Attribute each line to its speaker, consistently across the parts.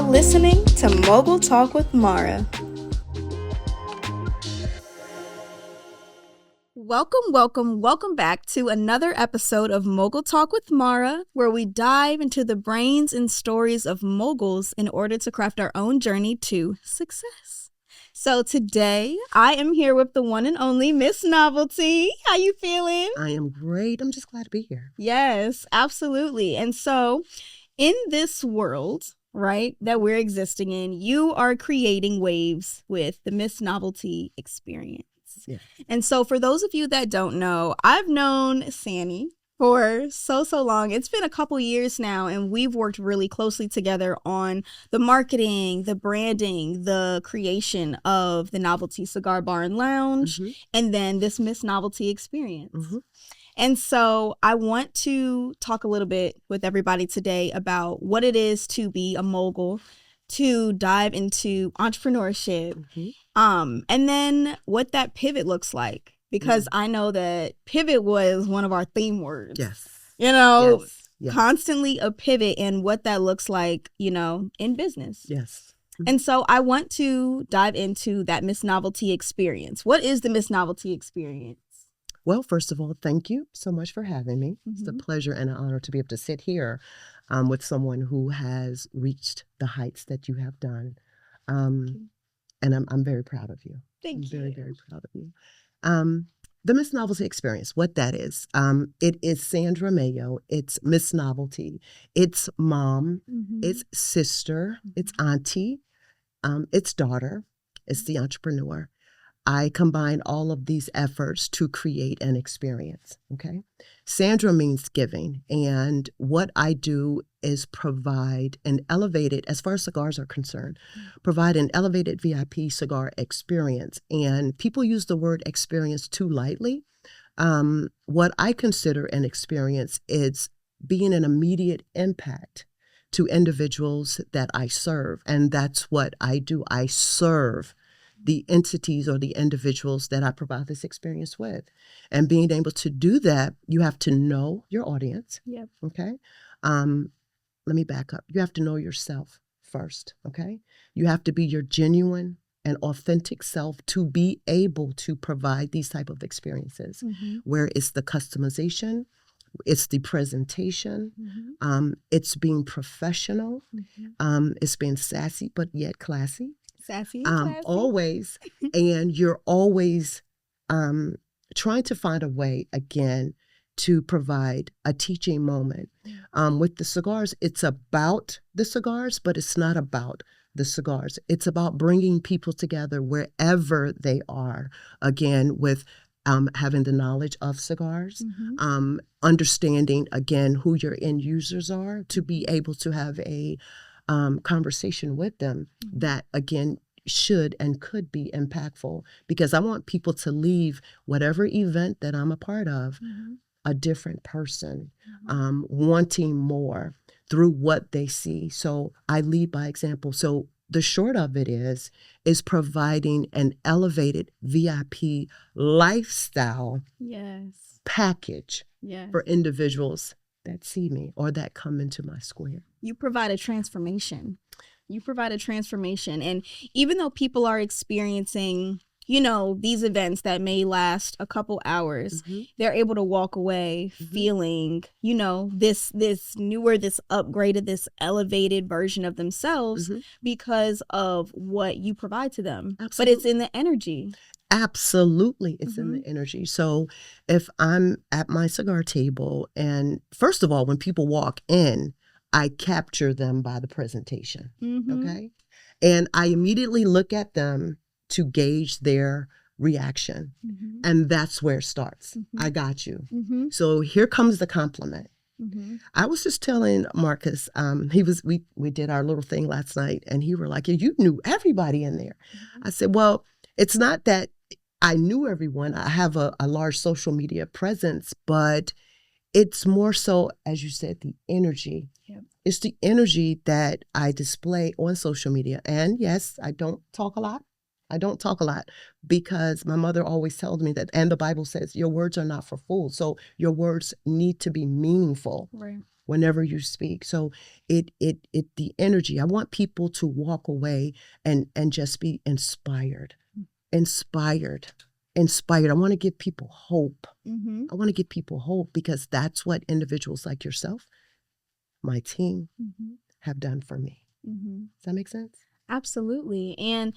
Speaker 1: listening to Mogul Talk with Mara. Welcome back to another episode of Mogul Talk with Mara, where we dive into the brains and stories of moguls in order to craft our own journey to success. So today, I am here with the one and only Miss Novelty. How you feeling?
Speaker 2: I am great. I'm just glad to be here.
Speaker 1: Yes, absolutely. And so, in this world, right, that we're existing in, you are creating waves with the Miss Novelty Experience.
Speaker 2: Yes.
Speaker 1: And so for those of you that don't know, I've known Sandy for so long. It's been a couple years now, and we've worked really closely together on the marketing, the branding, the creation of the Novelty Cigar Bar and Lounge, and then this Miss Novelty Experience. And so I want to talk a little bit with everybody today about what it is to be a mogul, to dive into entrepreneurship, and then what that pivot looks like, because I know that pivot was one of our theme words.
Speaker 2: Yes.
Speaker 1: You know,
Speaker 2: yes.
Speaker 1: Constantly a pivot, and what that looks like, you know, in business.
Speaker 2: Yes.
Speaker 1: And so I want to dive into that Miss Novelty Experience. What is the Miss Novelty Experience?
Speaker 2: Well, first of all, thank you so much for having me. It's a pleasure and an honor to be able to sit here with someone who has reached the heights that you have done. And I'm very proud of you.
Speaker 1: Thank you.
Speaker 2: Very, very proud of you. The Miss Novelty Experience, what that is, it is Sandra Mayo. It's Miss Novelty. It's mom. It's sister. It's auntie. It's daughter. It's the entrepreneur. I combine all of these efforts to create an experience, okay? Sandra means giving, and what I do is provide an elevated, as far as cigars are concerned, provide an elevated VIP cigar experience. And people use the word experience too lightly. What I consider an experience is being an immediate impact to individuals that I serve, and that's what I do. I serve the entities or the individuals that I provide this experience with. And being able to do that, you have to know your audience.
Speaker 1: Yep.
Speaker 2: Okay. Let me back up. You have to know yourself first. Okay. You have to be your genuine and authentic self to be able to provide these type of experiences, where it's the customization, it's the presentation, it's being professional, it's being sassy, but yet classy.
Speaker 1: Sassy, classy.
Speaker 2: Always. And you're always trying to find a way, again, to provide a teaching moment. With the cigars, it's about the cigars, but it's not about the cigars. It's about bringing people together wherever they are, again, with having the knowledge of cigars, understanding, again, who your end users are, to be able to have a conversation with them that, again, should and could be impactful, because I want people to leave whatever event that I'm a part of a different person, wanting more through what they see. So I lead by example. So the short of it is providing an elevated VIP lifestyle package for individuals that see me or that come into my square.
Speaker 1: You provide a transformation. And even though people are experiencing, you know, these events that may last a couple hours, they're able to walk away feeling, you know, this newer, this upgraded, this elevated version of themselves because of what you provide to them.
Speaker 2: Absolutely.
Speaker 1: But it's in the energy.
Speaker 2: Absolutely. It's in the energy. So if I'm at my cigar table, and first of all, when people walk in, I capture them by the presentation. Okay. And I immediately look at them to gauge their reaction. And that's where it starts. I got you. So here comes the compliment. I was just telling Marques, we did our little thing last night, and he were like, you knew everybody in there. I said, well, it's not that I knew everyone. I have a large social media presence, but it's more so, as you said, the energy. It's the energy that I display on social media. And yes, I don't talk a lot. Because my mother always tells me that, and the Bible says, your words are not for fools. So your words need to be meaningful.
Speaker 1: Right.
Speaker 2: whenever you speak. So the energy, I want people to walk away and just be inspired. I want to give people hope.
Speaker 1: Mm-hmm.
Speaker 2: I want to give people hope because that's what individuals like yourself, my team, have done for me.
Speaker 1: Mm-hmm.
Speaker 2: Does that make sense?
Speaker 1: Absolutely. And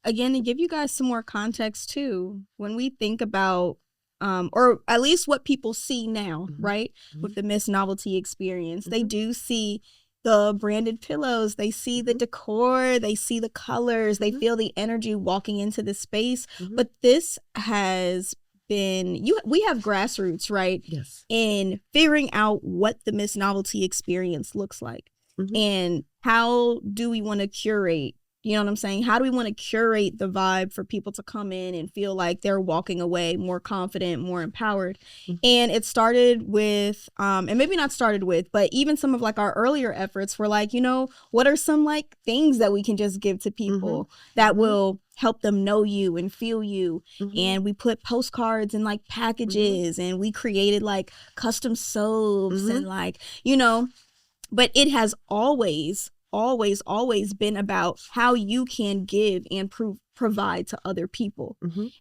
Speaker 1: again, to give you guys some more context too, when we think about, or at least what people see now, right, with the Miss Novelty Experience, they do see the branded pillows, they see the decor, they see the colors, they feel the energy walking into the space. But this has been, we have grassroots, right?
Speaker 2: Yes.
Speaker 1: In figuring out what the Miss Novelty Experience looks like. And how do we want to curate, you know what I'm saying? How do we want to curate the vibe for people to come in and feel like they're walking away more confident, more empowered? And it started with, and maybe not started with, but even some of like our earlier efforts were like, you know, what are some like things that we can just give to people that will help them know you and feel you? And we put postcards and like packages and we created like custom soaps and like, you know, but it has always been about how you can give and provide to other people.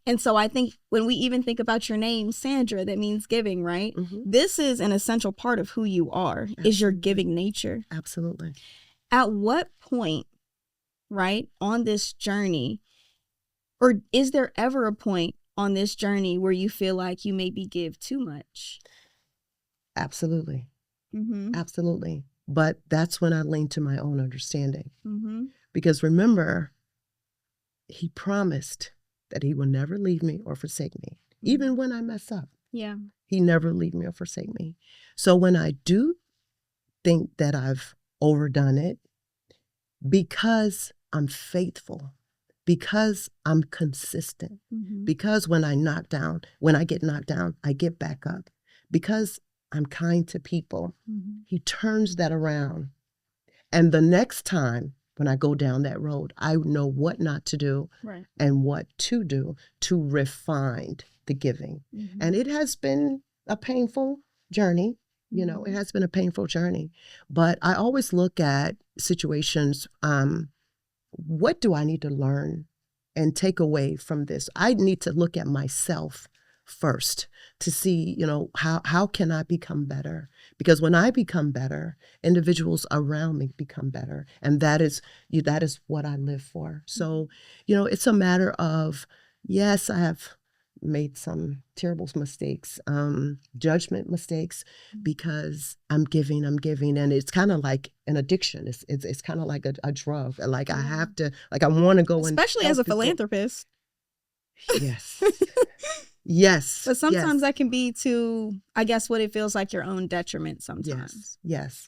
Speaker 1: And so I think when we even think about your name, Sandra, that means giving, right? This is an essential part of who you are, is your giving nature.
Speaker 2: Absolutely.
Speaker 1: At what point, right, on this journey, or is there ever a point on this journey where you feel like you maybe give too much?
Speaker 2: Absolutely. Absolutely. But that's when I lean to my own understanding. Because remember, he promised that he will never leave me or forsake me, even when I mess up.
Speaker 1: Yeah.
Speaker 2: He never leave me or forsake me. So when I do think that I've overdone it, because I'm faithful, because I'm consistent, because when I get knocked down, I get back up, because I'm kind to people, he turns that around. And the next time when I go down that road, I know what not to do and what to do to refine the giving. And it has been a painful journey. You know, it has been a painful journey. But I always look at situations, what do I need to learn and take away from this? I need to look at myself first to see, you know, how can I become better? Because when I become better, individuals around me become better. And that is what I live for. So, you know, it's a matter of, yes, I have made some terrible mistakes, judgment mistakes, because I'm giving, and it's kind of like an addiction. It's kind of like a drug. Like I have to, like I want to go,
Speaker 1: especially as a philanthropist.
Speaker 2: Yes. Yes.
Speaker 1: But sometimes that can be to, I guess, what it feels like your own detriment sometimes.
Speaker 2: Yes.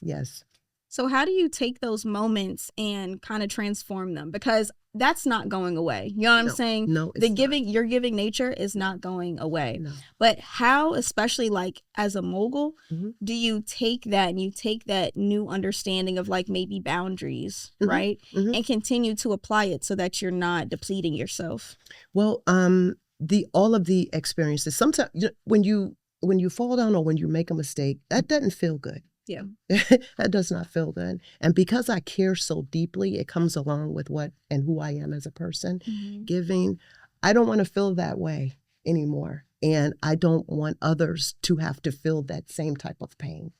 Speaker 1: So how do you take those moments and kind of transform them? Because that's not going away. You know what I'm saying?
Speaker 2: No, it's
Speaker 1: your giving nature is not going away.
Speaker 2: No.
Speaker 1: But how, especially like as a mogul, do you take that and you take that new understanding of like maybe boundaries, right? And continue to apply it so that you're not depleting yourself?
Speaker 2: Well, all of the experiences, sometimes when you fall down or when you make a mistake, that doesn't feel good.
Speaker 1: Yeah.
Speaker 2: That does not feel good. And because I care so deeply, it comes along with what and who I am as a person. Giving, I don't want to feel that way anymore. And I don't want others to have to feel that same type of pain.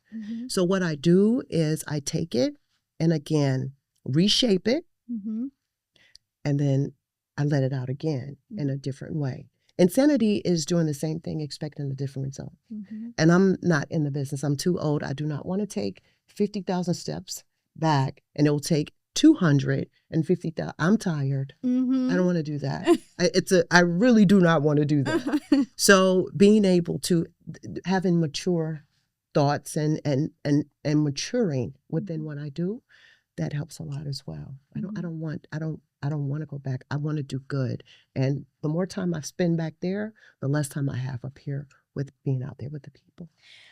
Speaker 2: So what I do is I take it and again, reshape it. And then I let it out again in a different way. Insanity is doing the same thing, expecting a different result. And I'm not in the business. I'm too old. I do not want to take 50,000 steps back and it will take 250,000. I'm tired. I don't want to do that. I really do not want to do that. So being able to, having mature thoughts and maturing within what I do, that helps a lot as well. I don't want to go back. I want to do good. And the more time I spend back there, the less time I have up here with being out there with the people.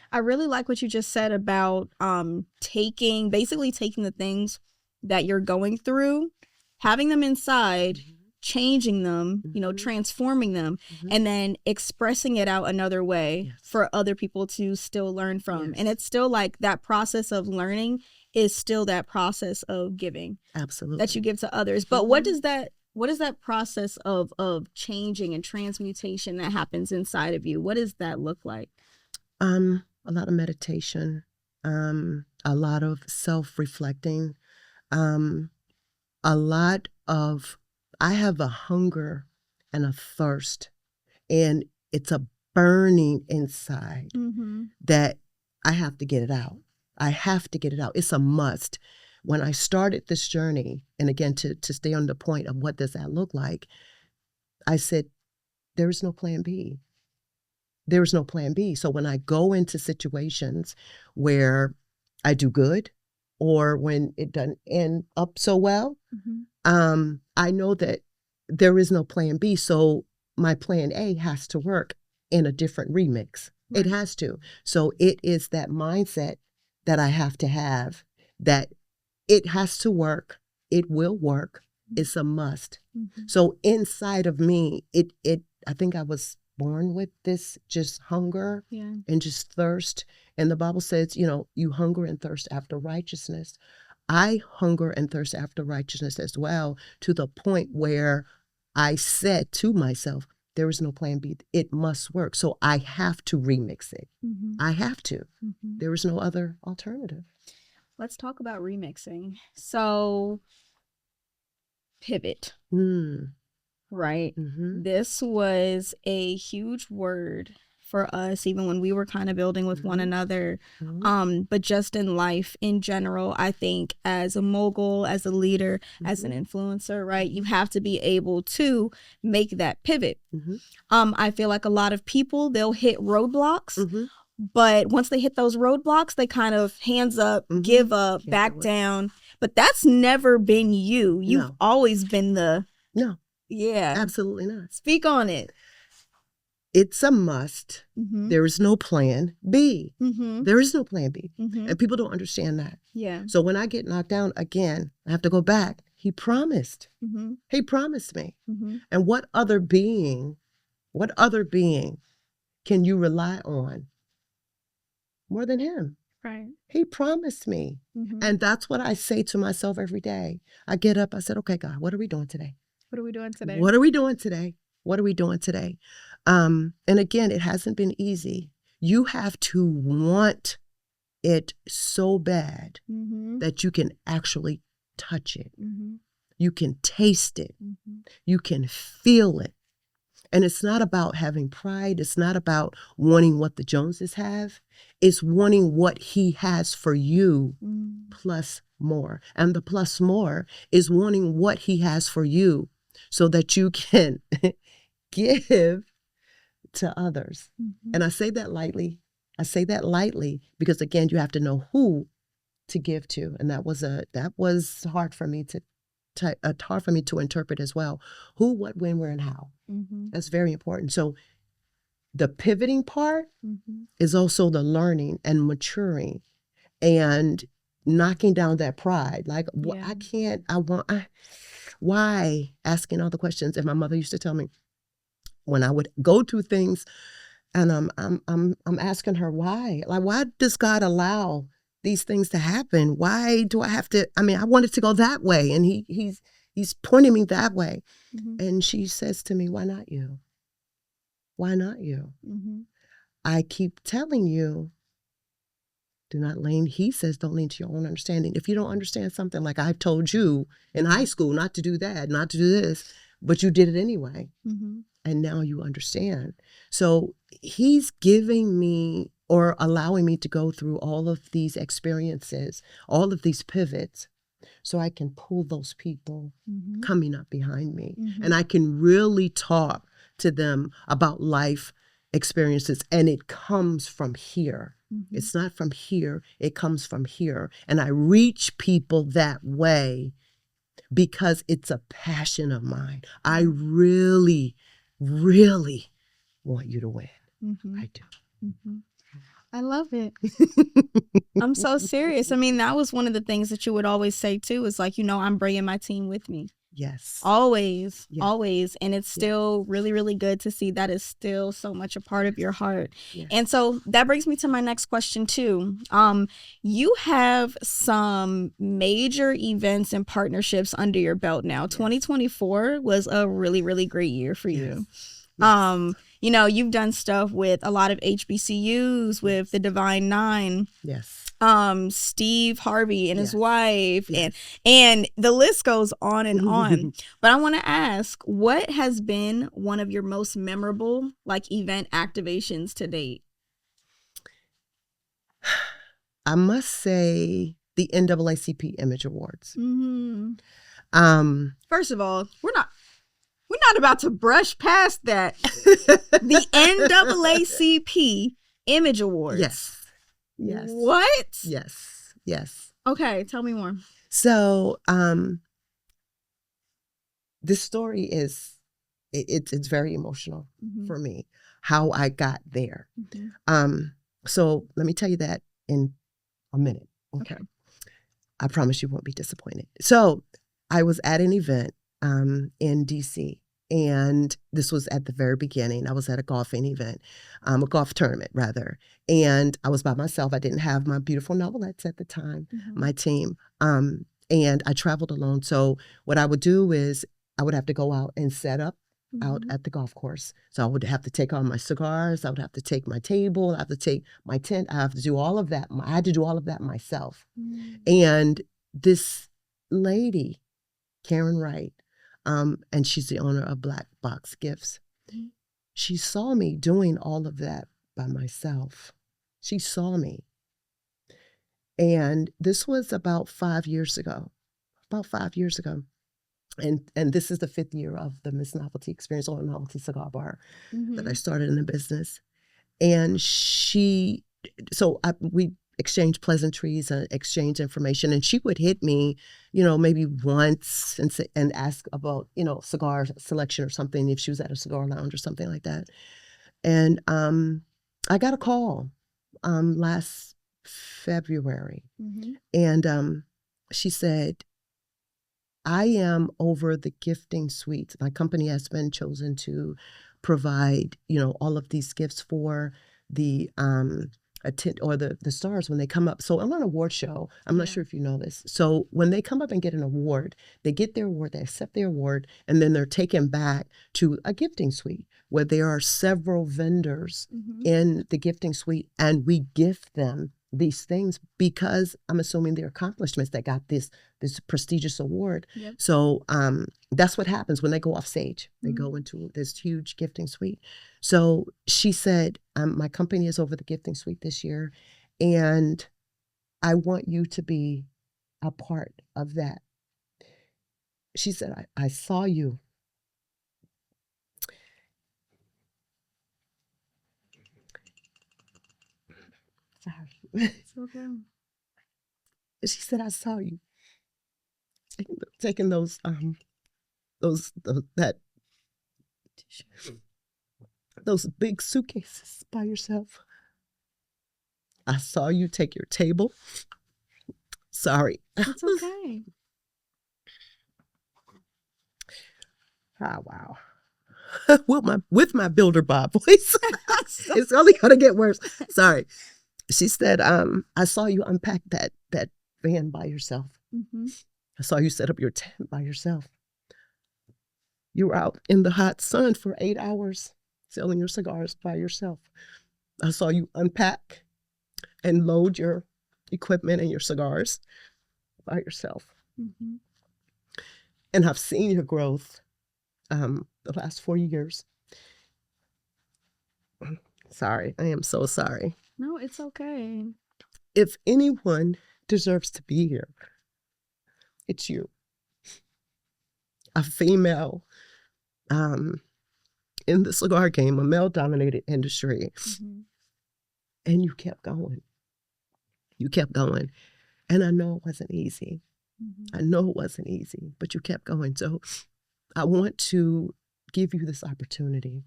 Speaker 1: I really like what you just said about basically taking the things that you're going through, having them inside, changing them, transforming them, and then expressing it out another way for other people to still learn from. And it's still like that process of learning is still that process of giving.
Speaker 2: Absolutely.
Speaker 1: That you give to others. But what is that process of changing and transmutation that happens inside of you? What does that look like?
Speaker 2: A lot of meditation, a lot of self-reflecting, a lot of, I have a hunger and a thirst, and it's a burning inside that I have to get it out. I have to get it out. It's a must. When I started this journey, and again, to stay on the point of what does that look like, I said, there is no plan B. There is no plan B. So when I go into situations where I do good or when it doesn't end up so well, I know that there is no plan B. So my plan A has to work in a different remix. Right. It has to. So it is that mindset that I have to have, that it has to work. It will work. It's a must. So inside of me, I think I was born with this just hunger and just thirst. And the Bible says, you hunger and thirst after righteousness. I hunger and thirst after righteousness as well, to the point where I said to myself, there is no plan B. It must work. So I have to remix it. I have to. There is no other alternative.
Speaker 1: Let's talk about remixing. So, pivot. Right? This was a huge word for us, even when we were kind of building with one another. But just in life in general, I think as a mogul, as a leader, as an influencer, right, you have to be able to make that pivot. I feel like a lot of people, they'll hit roadblocks, but once they hit those roadblocks, they kind of hands up, give up, back down. But that's never been you. You've always been the...
Speaker 2: No.
Speaker 1: Yeah.
Speaker 2: Absolutely not.
Speaker 1: Speak on it.
Speaker 2: It's a must. There is no plan B. There is no plan B. And people don't understand that.
Speaker 1: Yeah.
Speaker 2: So when I get knocked down again, I have to go back. He promised. He promised me. And what other being can you rely on more than him?
Speaker 1: Right.
Speaker 2: He promised me. And that's what I say to myself every day. I get up, I said, okay, God, what are we doing today?
Speaker 1: What are we doing today?
Speaker 2: What are we doing today? What are we doing today? And again, it hasn't been easy. You have to want it so bad that you can actually touch it. You can taste it. You can feel it. And it's not about having pride. It's not about wanting what the Joneses have. It's wanting what he has for you plus more. And the plus more is wanting what he has for you so that you can give to others. And I say that lightly. I say that lightly because, again, you have to know who to give to. And that was hard for me to interpret as well. Who, what, when, where, and how. That's very important. So the pivoting part is also the learning and maturing and knocking down that pride. Like, why? Asking all the questions. And my mother used to tell me when I would go through things and I'm asking her why? Like, why does God allow these things to happen? Why do I have to? I mean, I wanted to go that way, and he's pointing me that way. And she says to me, why not you? Why not you? I keep telling you, he says, don't lean to your own understanding. If you don't understand something, like I've told you in high school not to do that, not to do this, but you did it anyway. And now you understand. So he's giving me or allowing me to go through all of these experiences, all of these pivots, so I can pull those people coming up behind me. And I can really talk to them about life experiences. And it comes from here. It's not from here. It comes from here. And I reach people that way because it's a passion of mine. I really, really want you to win. I do.
Speaker 1: I love it. I'm so serious. I mean, that was one of the things that you would always say too, is like, I'm bringing my team with me.
Speaker 2: Yes.
Speaker 1: Always,
Speaker 2: Yes.
Speaker 1: always. And it's still really, really good to see that is still so much a part of your heart.
Speaker 2: Yes.
Speaker 1: And so that brings me to my next question too. You have some major events and partnerships under your belt now. Yes. 2024 was a really, really great year for you. Yes. You know, you've done stuff with a lot of HBCUs, with the Divine Nine.
Speaker 2: Yes.
Speaker 1: Steve Harvey and his
Speaker 2: Yes.
Speaker 1: wife,
Speaker 2: Yes.
Speaker 1: and the list goes on and on. But I want to ask, what has been one of your most memorable like event activations to date?
Speaker 2: I must say the NAACP Image Awards.
Speaker 1: First of all, we're not about to brush past that. The NAACP Image Awards.
Speaker 2: Yes. Yes.
Speaker 1: What?
Speaker 2: Yes. Yes.
Speaker 1: Okay, tell me more.
Speaker 2: So, this story is it's very emotional for me, how I got there. So let me tell you that in a minute. Okay. I promise you won't be disappointed. So I was at an event in DC. And this was at the very beginning. I was at a golfing event, a golf tournament rather. And I was by myself. I didn't have my beautiful novelettes at the time, my team. And I traveled alone. So what I would do is I would have to go out and set up out at the golf course. So I would have to take all my cigars. I would have to take my table. I have to take my tent. I have to do all of that. I had to do all of that myself. And this lady, Karen Wright, and she's the owner of Black Box Gifts. She saw me doing all of that by myself. She saw me. And this was about 5 years ago. And this is the 5th year of the Miss Novelty Experience or Novelty Cigar Bar that I started in the business. And we exchanged pleasantries and exchanged information. And she would hit me, maybe once and ask about, cigar selection or something if she was at a cigar lounge or something like that. And I got a call last February. And she said, I am over the gifting suites. My company has been chosen to provide, all of these gifts for the the stars when they come up. So I'm on an award show. I'm not sure if you know this. So when they come up and get an award, they get their award, they accept their award, and then they're taken back to a gifting suite where there are several vendors in the gifting suite, and we gift them these things because I'm assuming their accomplishments that got this prestigious award. So that's what happens when they go off stage. They go into this huge gifting suite. So she said, my company is over the gifting suite this year, and I want you to be a part of that. She said, I saw you. Sorry.
Speaker 1: It's okay.
Speaker 2: She said, I saw you taking those big suitcases by yourself. I saw you take your table. Sorry.
Speaker 1: It's okay.
Speaker 2: Ah, wow. with my Builder Bob voice. It's only gonna get worse. Sorry. She said, I saw you unpack that van by yourself. I saw you set up your tent by yourself. You were out in the hot sun for 8 hours selling your cigars by yourself. I saw you unpack and load your equipment and your cigars by yourself. And I've seen your growth the last 4 years. Sorry, I am so sorry.
Speaker 1: No, it's okay.
Speaker 2: If anyone deserves to be here, it's you. A female in the cigar game, a male-dominated industry. And you kept going. You kept going. And I know it wasn't easy. I know it wasn't easy, but you kept going. So I want to give you this opportunity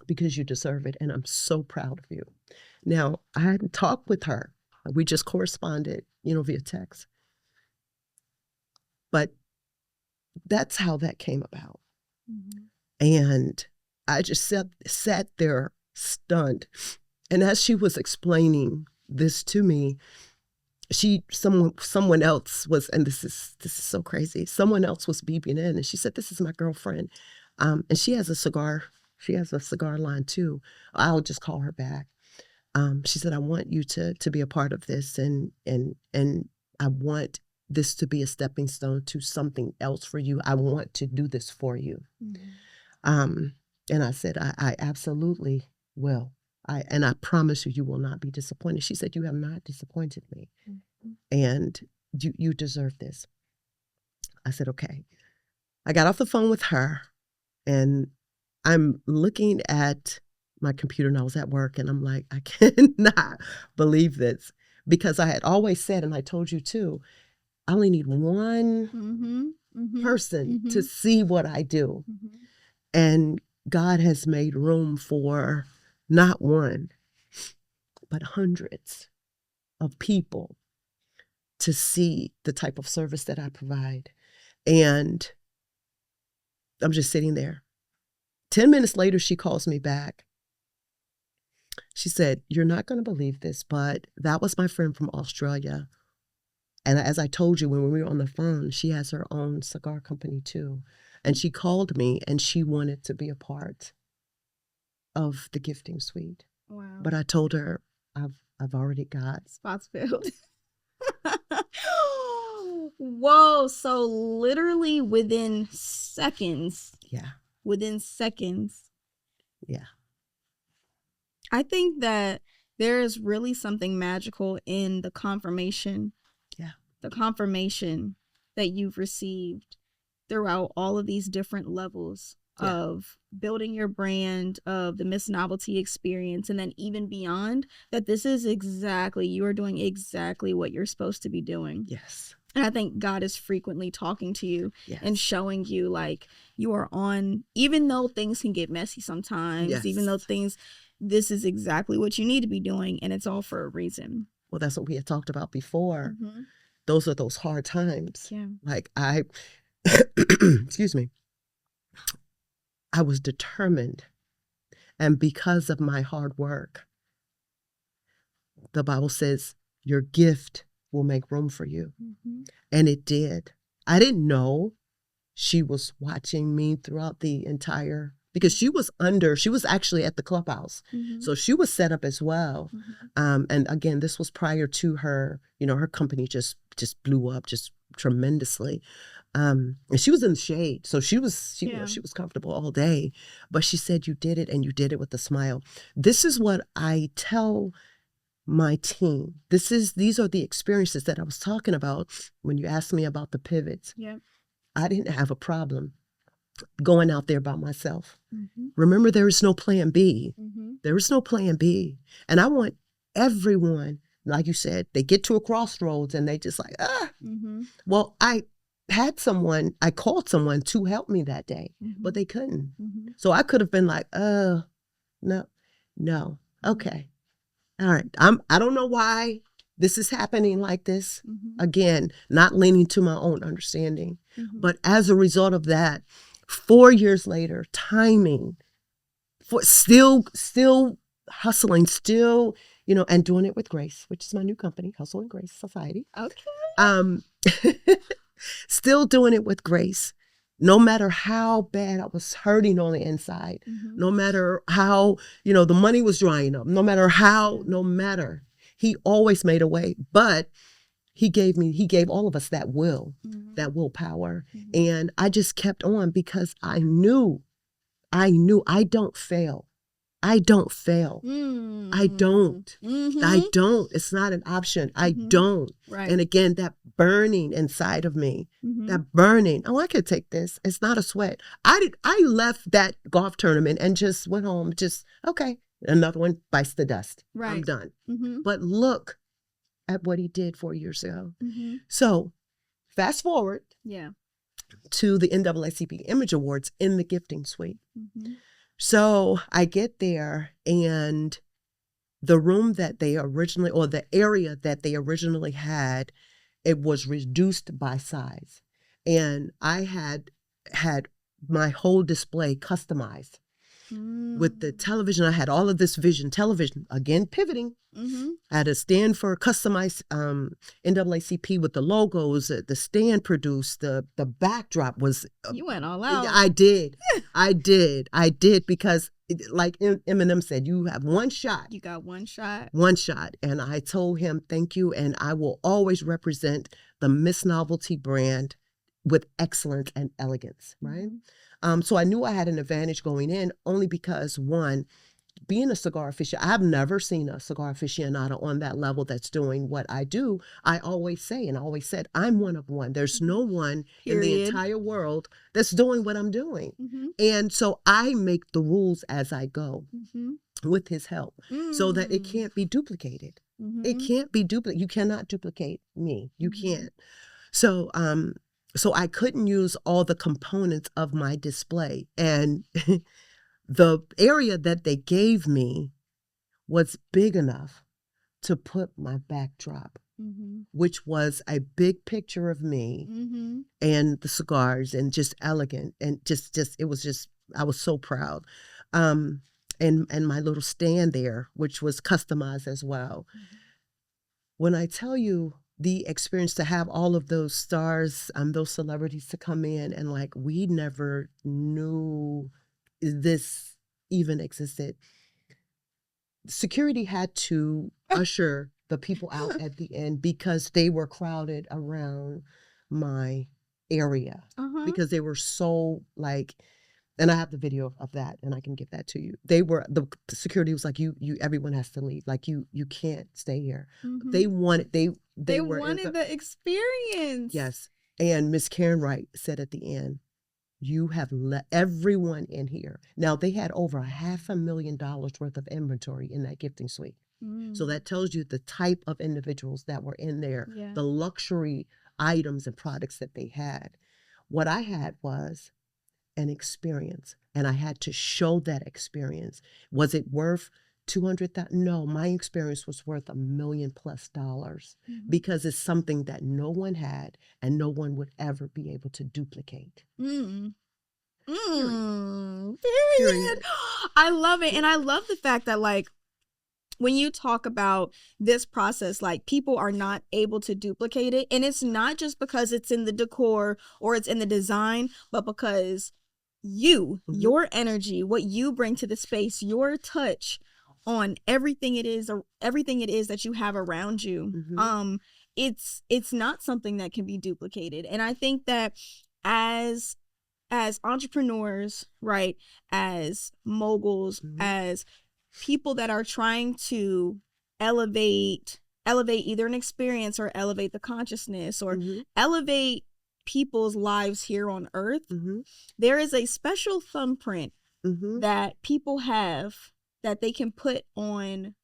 Speaker 2: because you deserve it. And I'm so proud of you. Now, I hadn't talked with her. We just corresponded, via text. But that's how that came about.
Speaker 1: Mhm.
Speaker 2: And I just sat there stunned. And as she was explaining this to me, someone else was, and this is so crazy. Someone else was beeping in, and she said, "This is my girlfriend, and she has a cigar. She has a cigar line too. I'll just call her back." She said, "I want you to be a part of this, and I want this to be a stepping stone to something else for you. I want to do this for you." Mm-hmm. And I said, I absolutely will. I promise you, you will not be disappointed. She said, "You have not disappointed me, and you deserve this." I said, "Okay." I got off the phone with her, and I'm looking at my computer, and I was at work, and I'm like, I cannot believe this, because I had always said, and I told you too, I only need one person to see what I do. And God has made room for not one, but hundreds of people to see the type of service that I provide. And I'm just sitting there. 10 minutes later, she calls me back. She said, "You're not going to believe this, but that was my friend from Australia. And as I told you, when we were on the phone, she has her own cigar company too. And she called me and she wanted to be a part of the gifting suite."
Speaker 1: Wow.
Speaker 2: But I told her, I've already got
Speaker 1: spots filled. Whoa. So literally within seconds.
Speaker 2: Yeah.
Speaker 1: Within seconds.
Speaker 2: Yeah.
Speaker 1: I think that there is really something magical in the confirmation.
Speaker 2: Yeah.
Speaker 1: The confirmation that you've received throughout all of these different levels of building your brand, of the Miss Novelty experience, and then even beyond, that this is exactly, you are doing exactly what you're supposed to be doing.
Speaker 2: Yes.
Speaker 1: And I think God is frequently talking to you and showing you, like, you are on, even though things can get messy sometimes, even though this is exactly what you need to be doing, and it's all for a reason.
Speaker 2: Well, that's what we had talked about before. Mm-hmm. Those are those hard times.
Speaker 1: Yeah.
Speaker 2: Like excuse me, I was determined. And because of my hard work, the Bible says your gift will make room for you. Mm-hmm. And it did. I didn't know she was watching me throughout the entire, because she was actually at the clubhouse. Mm-hmm. So she was set up as well. Mm-hmm. And again, this was prior to her, her company just blew up just tremendously. And she was in the shade. So she was comfortable all day, but she said, "You did it, and you did it with a smile." This is what I tell my team. These are the experiences that I was talking about when you asked me about the pivots. Yeah. I didn't have a problem going out there by myself. Mm-hmm. Remember, there is no plan B. Mm-hmm. There is no plan B. And I want everyone, like you said, they get to a crossroads and they just like, Mm-hmm. Well, I called someone to help me that day, mm-hmm. but they couldn't. Mm-hmm. So I could have been like, no, okay. All right. I don't know why this is happening like this. Mm-hmm. Again, not leaning to my own understanding. Mm-hmm. But as a result of that, 4 years later, timing for still hustling, still, and doing it with Grace, which is my new company, Hustle and Grace Society. Okay. Still doing it with Grace. No matter how bad I was hurting on the inside, mm-hmm. no matter how, the money was drying up, no matter, he always made a way. But he gave all of us that will, mm-hmm. that willpower. Mm-hmm. And I just kept on because I knew I don't fail. I don't fail. Mm-hmm. I don't. It's not an option. I mm-hmm. don't. Right. And again, that burning inside of me, mm-hmm. that burning, I could take this. It's not a sweat. I left that golf tournament and just went home. Okay, another one bites the dust. Right. I'm done. Mm-hmm. But look at what he did 4 years ago. Mm-hmm. So fast forward to the NAACP Image Awards in the gifting suite. Mm-hmm. So I get there, and the room that they originally, or the area that they originally had, it was reduced by size. And I had my whole display customized with the television. I had all of this vision television, again, pivoting. I had a stand for customized NAACP with the logos. The stand produced. The backdrop was.
Speaker 1: You went all out.
Speaker 2: I did. Because, like Eminem said, you have one shot.
Speaker 1: You got one shot.
Speaker 2: One shot. And I told him, thank you. And I will always represent the Miss Novelty brand with excellence and elegance, right? So I knew I had an advantage going in, only because, one, being a cigar aficionado, I've never seen a cigar aficionado on that level that's doing what I do. I always say, and I always said, I'm one of one. There's no one in the entire world that's doing what I'm doing. And so I make the rules as I go with his help, so that it can't be duplicated. It can't be duplicated. You cannot duplicate me. You can't. So I couldn't use all the components of my display. And the area that they gave me was big enough to put my backdrop, which was a big picture of me and the cigars, and just elegant, and just it was just, I was so proud. And my little stand there, which was customized as well. When I tell you the experience to have all of those stars, those celebrities to come in, and like, we never knew this even existed. Security had to usher the people out at the end because they were crowded around my area, because they were so like, and I have the video of that, and I can give that to you. The security was like, you everyone has to leave. Like, you can't stay here. They wanted the
Speaker 1: experience.
Speaker 2: Yes. And Miss Karen Wright said at the end, you have let everyone in here. Now, they had over $500,000 worth of inventory in that gifting suite. So that tells you the type of individuals that were in there, the luxury items and products that they had. What I had was an experience, and I had to show that experience. Was it worth $200,000? No, my experience was worth $1 million+ because it's something that no one had and no one would ever be able to duplicate.
Speaker 1: Period. I love it. And I love the fact that, like, when you talk about this process, like, people are not able to duplicate it. And it's not just because it's in the decor or it's in the design, but because your energy, what you bring to the space, your touch on everything it is that you have around you. It's not something that can be duplicated. And I think that as entrepreneurs, right, as moguls, as people that are trying to elevate either an experience or elevate the consciousness or elevate people's lives here on earth, there is a special thumbprint that people have that they can put on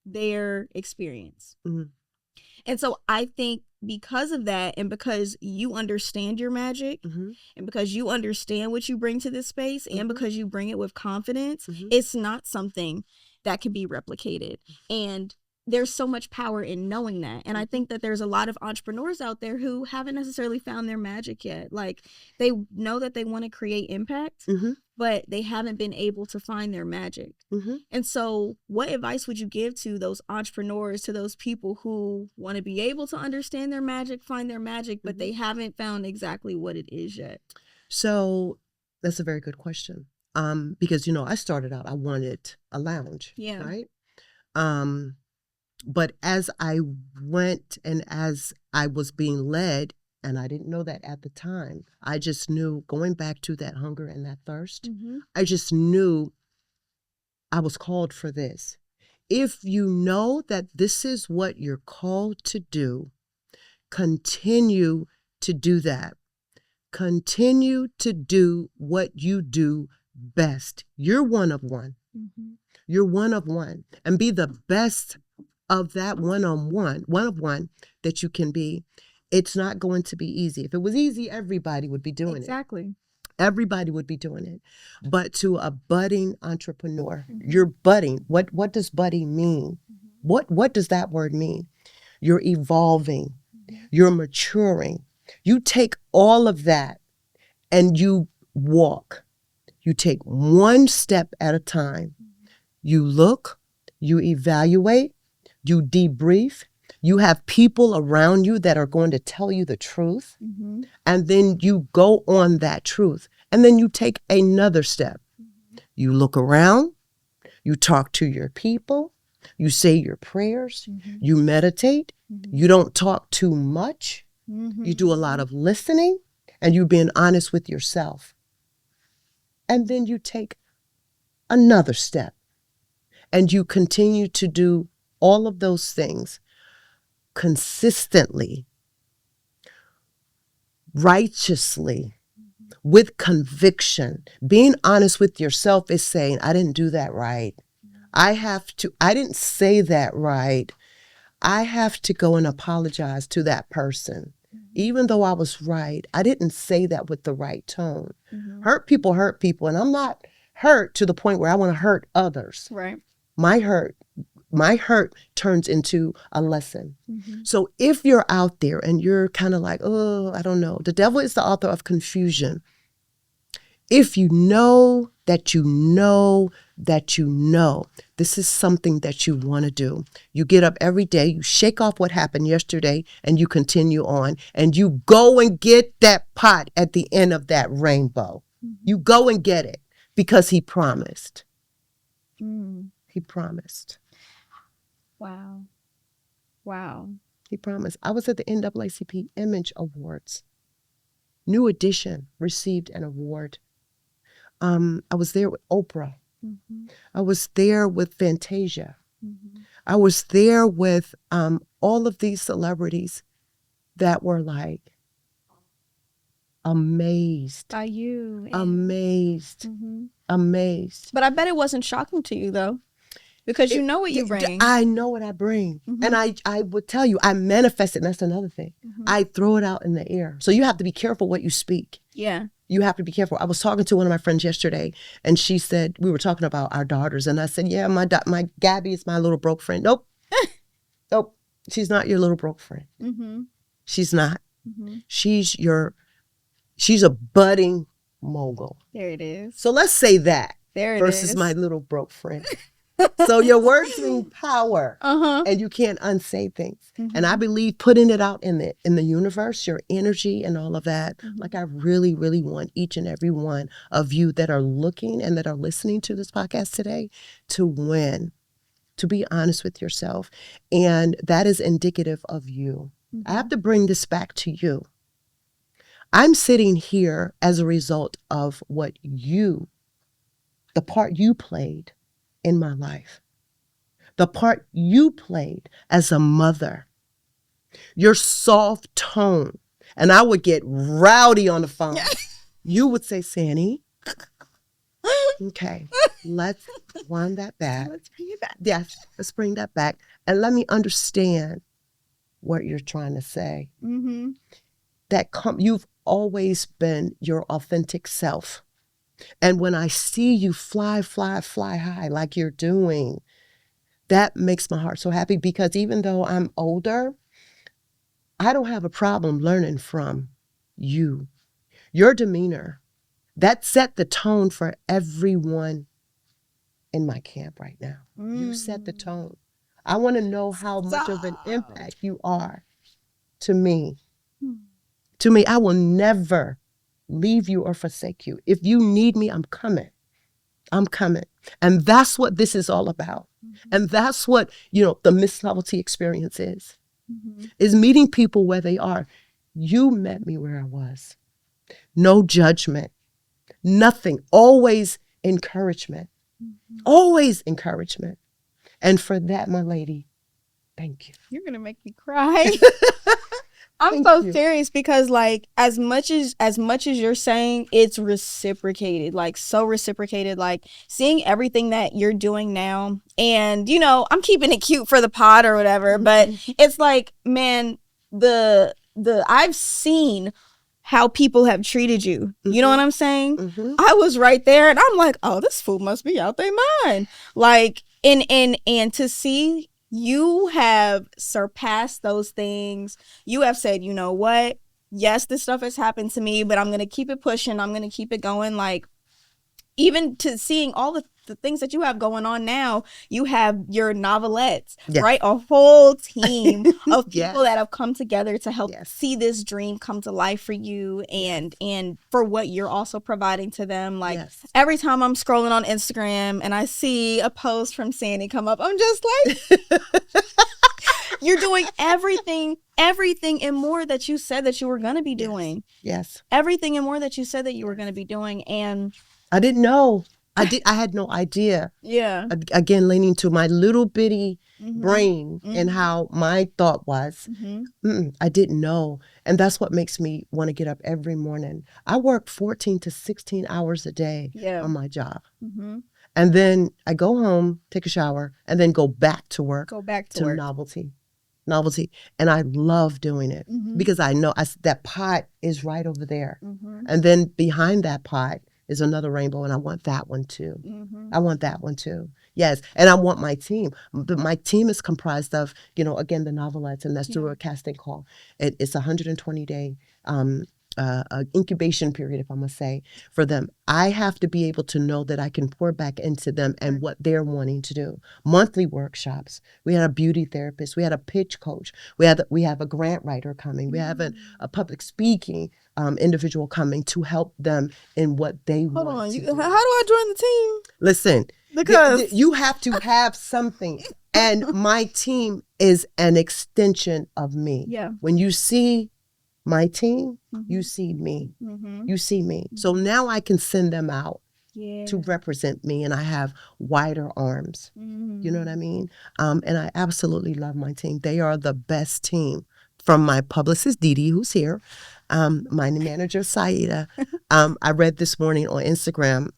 Speaker 1: their experience. And so I think because of that, and because you understand your magic, and because you understand what you bring to this space, and because you bring it with confidence, it's not something that can be replicated. And there's so much power in knowing that. And I think that there's a lot of entrepreneurs out there who haven't necessarily found their magic yet. Like, they know that they want to create impact, but they haven't been able to find their magic. And so what advice would you give to those entrepreneurs, to those people who want to be able to understand their magic, find their magic, but they haven't found exactly what it is yet?
Speaker 2: So that's a very good question. Because, I started out, I wanted a lounge, right? But as I went and as I was being led, and I didn't know that at the time, I just knew, going back to that hunger and that thirst, I just knew I was called for this. If you know that this is what you're called to do, continue to do that. Continue to do what you do best. You're one of one. You're one of one. And be the best of that one of one that you can be. It's not going to be easy. If it was easy, everybody would be doing it.
Speaker 1: Exactly.
Speaker 2: Everybody would be doing it. But to a budding entrepreneur, you're budding. What does budding mean? What does that word mean? You're evolving. You're maturing. You take all of that and you walk. You take one step at a time. You look, you evaluate, you debrief. You have people around you that are going to tell you the truth. Mm-hmm. And then you go on that truth. And then you take another step. Mm-hmm. You look around, you talk to your people, you say your prayers, mm-hmm. you meditate, mm-hmm. you don't talk too much, mm-hmm. you do a lot of listening, and you being honest with yourself. And then you take another step and you continue to do all of those things consistently, righteously, with conviction. Being honest with yourself is saying, I didn't do that right. I didn't say that right. I have to go and apologize to that person. Even though I was right, I didn't say that with the right tone. Mm-hmm. Hurt people, and I'm not hurt to the point where I want to hurt others.
Speaker 1: Right.
Speaker 2: My hurt turns into a lesson. Mm-hmm. So if you're out there and you're kind of like, oh, I don't know, the devil is the author of confusion. If you know that you know that you know, this is something that you want to do. You get up every day, you shake off what happened yesterday, and you continue on, and you go and get that pot at the end of that rainbow. Mm-hmm. You go and get it because he promised. Mm. He promised.
Speaker 1: Wow.
Speaker 2: He promised. I was at the NAACP Image Awards. New Edition received an award. I was there with Oprah. Mm-hmm. I was there with Fantasia. Mm-hmm. I was there with all of these celebrities that were like amazed.
Speaker 1: By you.
Speaker 2: Amazed. Mm-hmm. Amazed.
Speaker 1: But I bet it wasn't shocking to you, though. Because you know what you bring.
Speaker 2: I know what I bring. Mm-hmm. And I would tell you, I manifest it. And that's another thing. Mm-hmm. I throw it out in the air. So you have to be careful what you speak.
Speaker 1: Yeah.
Speaker 2: You have to be careful. I was talking to one of my friends yesterday, and she said, we were talking about our daughters. And I said, yeah, my Gabby is my little broke friend. Nope. Nope. She's not your little broke friend. Mm-hmm. She's not. Mm-hmm. She's a budding mogul.
Speaker 1: There it is.
Speaker 2: So let's say that.
Speaker 1: There it
Speaker 2: versus
Speaker 1: is.
Speaker 2: my little broke friend. So your words mean power, and you can't unsay things. Mm-hmm. And I believe putting it out in the universe, your energy and all of that, like I really, really want each and every one of you that are looking and that are listening to this podcast today to win, to be honest with yourself. And that is indicative of you. Mm-hmm. I have to bring this back to you. I'm sitting here as a result of the part you played in my life, the part you played as a mother, your soft tone. And I would get rowdy on the phone. You would say, Sandy, okay, let's wind that back.
Speaker 1: Let's bring it back.
Speaker 2: Yes, let's bring that back. And let me understand what you're trying to say. Mm-hmm. You've always been your authentic self. And when I see you fly high like you're doing, that makes my heart so happy, because even though I'm older, I don't have a problem learning from you. Your demeanor, that set the tone for everyone in my camp right now. You set the tone. I want to know how much of an impact you are to me. To me, I will never leave you or forsake you. If you need me, I'm coming. And that's what this is all about. Mm-hmm. And that's what, the Miss Novelty Experience is meeting people where they are. You met me where I was. No judgment, nothing, always encouragement, always encouragement. And for that, my lady, thank you.
Speaker 1: You're going to make me cry. I'm so serious, because like as much as you're saying, it's reciprocated, like so reciprocated, like seeing everything that you're doing now. And I'm keeping it cute for the pod or whatever, but it's like, man, I've seen how people have treated you. You know what I'm saying? Mm-hmm. I was right there and I'm like, oh, this fool must be out their mind. Like and to see you have surpassed those things. You have said, you know what? yes, this stuff has happened to me, but I'm going to keep it pushing. I'm going to keep it going. Like, even to seeing all the things that you have going on now, you have your novelettes,
Speaker 2: Yes.
Speaker 1: right? A whole team of people
Speaker 2: Yes.
Speaker 1: that have come together to help
Speaker 2: Yes.
Speaker 1: see this dream come to life for you, and for what you're also providing to them. Like,
Speaker 2: Yes.
Speaker 1: every time I'm scrolling on Instagram and I see a post from Sandy come up, I'm just like, you're doing everything and more that you said that you were going to be doing.
Speaker 2: Yes.
Speaker 1: Everything and more that you said that you were going to be doing. And
Speaker 2: I didn't know. I had no idea.
Speaker 1: yeah.
Speaker 2: Again, leaning to my little bitty brain and how my thought was. I didn't know. And that's what makes me want to get up every morning. I work 14 to 16 hours a day on my job. And then I go home, take a shower, and then go back to work.
Speaker 1: Go back to work.
Speaker 2: Novelty. And I love doing it because I know that pot is right over there. And then behind that pot is another rainbow, and I want that one too. I want that one too. Yes, and I want my team. But my team is comprised of, again, the novelettes, and that's through a casting call. It's a 120-day incubation period, if I must say, for them. I have to be able to know that I can pour back into them and what they're wanting to do. Monthly workshops. We had a beauty therapist. We had a pitch coach. We have a grant writer coming. We have a public speaking individual coming to help them in what they want.
Speaker 1: Hold on. How do I join the team?
Speaker 2: Listen, because you have to have something. And my team is an extension of me.
Speaker 1: Yeah.
Speaker 2: When you see my team, you see me. You see me. So now I can send them out to represent me, and I have wider arms. You know what I mean? And I absolutely love my team. They are the best team. From my publicist, Dee Dee, who's here, my manager, Saida. I read this morning on Instagram,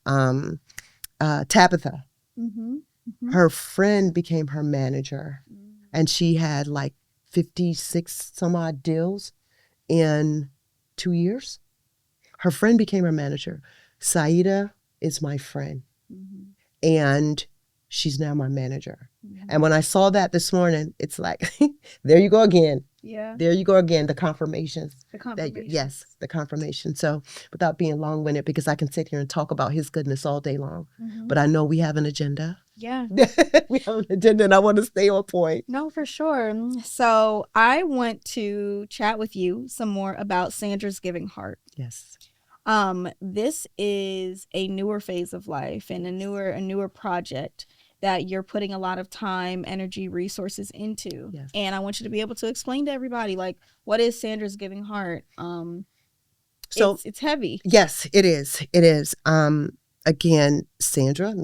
Speaker 2: Tabitha. Her friend became her manager, and she had like 56 some odd deals in 2 years. Her friend became her manager. Saida is my friend, and she's now my manager. And when I saw that this morning, it's like, there you go again.
Speaker 1: Yeah.
Speaker 2: There you go again, the confirmations.
Speaker 1: The confirmation.
Speaker 2: Yes, the confirmation. So without being long-winded, because I can sit here and talk about his goodness all day long, but I know we have an agenda.
Speaker 1: Yeah.
Speaker 2: We have an agenda, and I want to stay on point.
Speaker 1: No, for sure. So I want to chat with you some more about Sandra's Giving Heart.
Speaker 2: Yes.
Speaker 1: This is a newer phase of life and a newer project that you're putting a lot of time, energy, resources into.
Speaker 2: Yes.
Speaker 1: And I want you to be able to explain to everybody, like, what is Sandra's Giving Heart? So it's heavy.
Speaker 2: Yes, it is. It is. Again, Sandra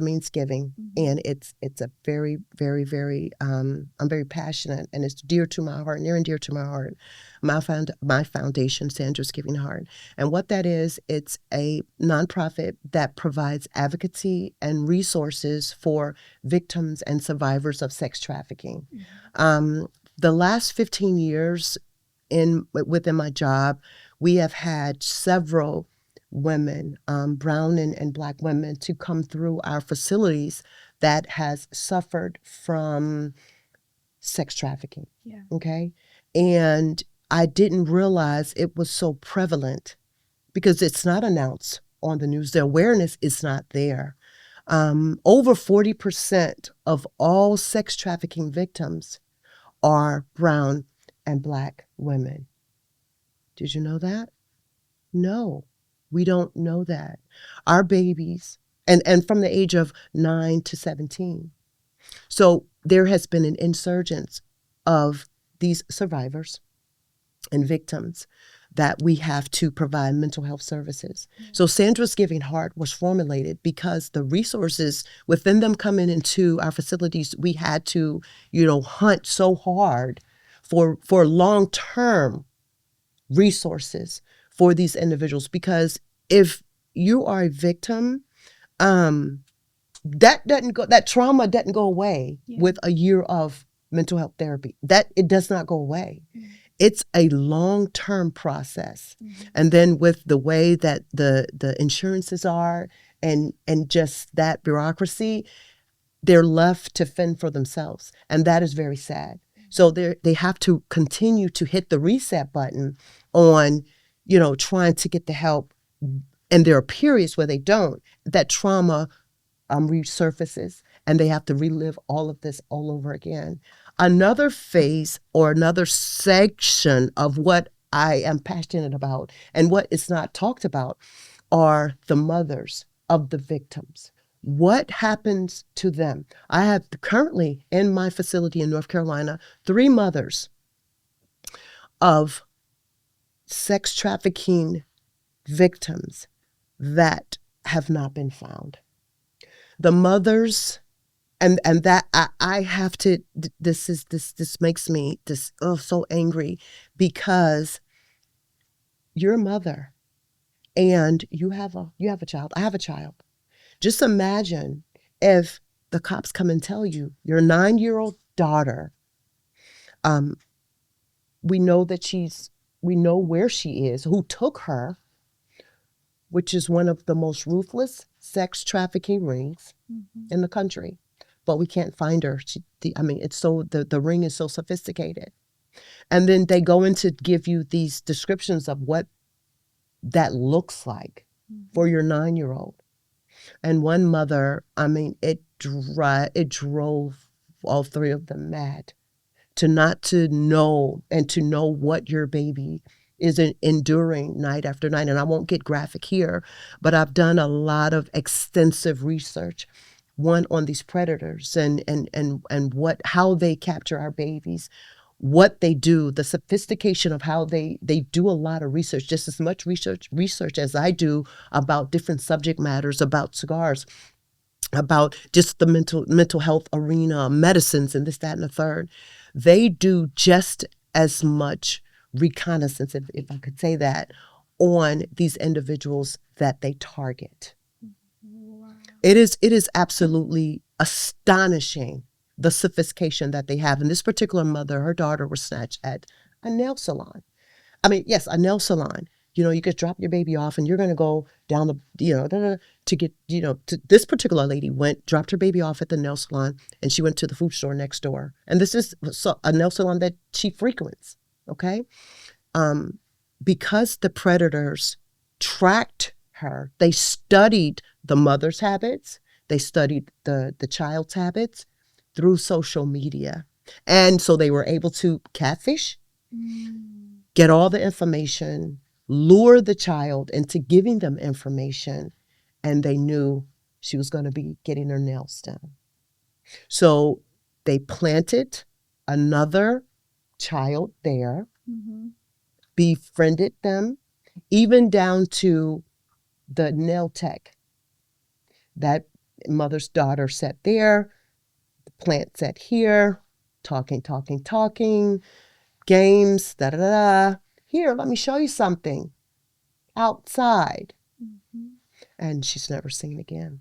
Speaker 2: means giving, and it's a very, very, very. I'm very passionate, and it's dear to my heart, near and dear to my heart. My foundation, Sandra's Giving Heart, and what that is, it's a nonprofit that provides advocacy and resources for victims and survivors of sex trafficking. The last 15 years, within my job, we have had several women, brown and black women, to come through our facilities that has suffered from sex trafficking.
Speaker 1: Yeah. Okay.
Speaker 2: And I didn't realize it was so prevalent because it's not announced on the news. The awareness is not there. Over 40% of all sex trafficking victims are brown and black women. Did you know that? No. We don't know that. Our babies, and from the age of 9 to 17. So there has been an insurgence of these survivors and victims that we have to provide mental health services. So Sandra's Giving Heart was formulated because the resources within them coming into our facilities, we had to, hunt so hard for long-term resources for these individuals, because if you are a victim, that trauma doesn't go away with a year of mental health therapy. That it does not go away. It's a long-term process. And then with the way that the insurances are and just that bureaucracy, they're left to fend for themselves. And that is very sad. So they have to continue to hit the reset button on, trying to get the help. And there are periods where they don't. That trauma resurfaces, and they have to relive all of this all over again. Another phase or another section of what I am passionate about and what is not talked about are the mothers of the victims. What happens to them? I have currently in my facility in North Carolina 3 mothers of sex trafficking victims that have not been found. The mothers, and that I have to, this makes me so angry, because you're a mother and you have a child. I have a child. Just imagine if the cops come and tell you your 9-year-old daughter, we know where she is, who took her, which is one of the most ruthless sex trafficking rings in the country, but we can't find her. The ring is so sophisticated. And then they go in to give you these descriptions of what that looks like for your 9-year-old. And one mother, it drove all 3 of them mad to know what your baby is enduring night after night. And I won't get graphic here, but I've done a lot of extensive research, one on these predators and how they capture our babies, what they do, the sophistication of how they do a lot of research, just as much research as I do about different subject matters, about cigars, about just the mental health arena, medicines, and this, that, and the third. They do just as much reconnaissance, if I could say that, on these individuals that they target. Wow. It is absolutely astonishing, the sophistication that they have. And this particular mother, her daughter was snatched at a nail salon. Yes, a nail salon. You could drop your baby off and you're going to go down to get, this particular lady dropped her baby off at the nail salon, and she went to the food store next door. And this is a nail salon that she frequents. Okay. Because the predators tracked her, they studied the mother's habits, they studied the child's habits through social media. And so they were able to catfish, get all the information, lure the child into giving them information, and they knew she was going to be getting her nails done. So they planted another child there, befriended them, even down to the nail tech. That mother's daughter sat there, the plant sat here, talking, games, da-da-da-da. Here, let me show you something. Outside. And she's never seen again.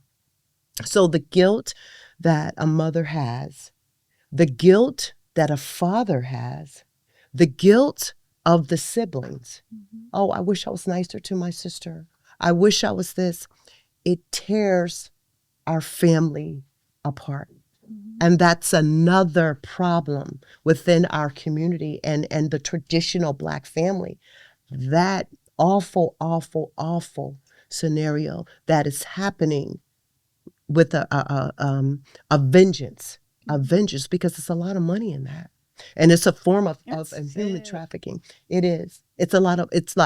Speaker 2: So the guilt that a mother has, the guilt that a father has, the guilt of the siblings. Oh, I wish I was nicer to my sister. I wish I was this. It tears our family apart. And that's another problem within our community and the traditional Black family. That awful, awful, awful scenario that is happening with a vengeance, because it's a lot of money in that. And it's a form of human trafficking. It is. It's a lot.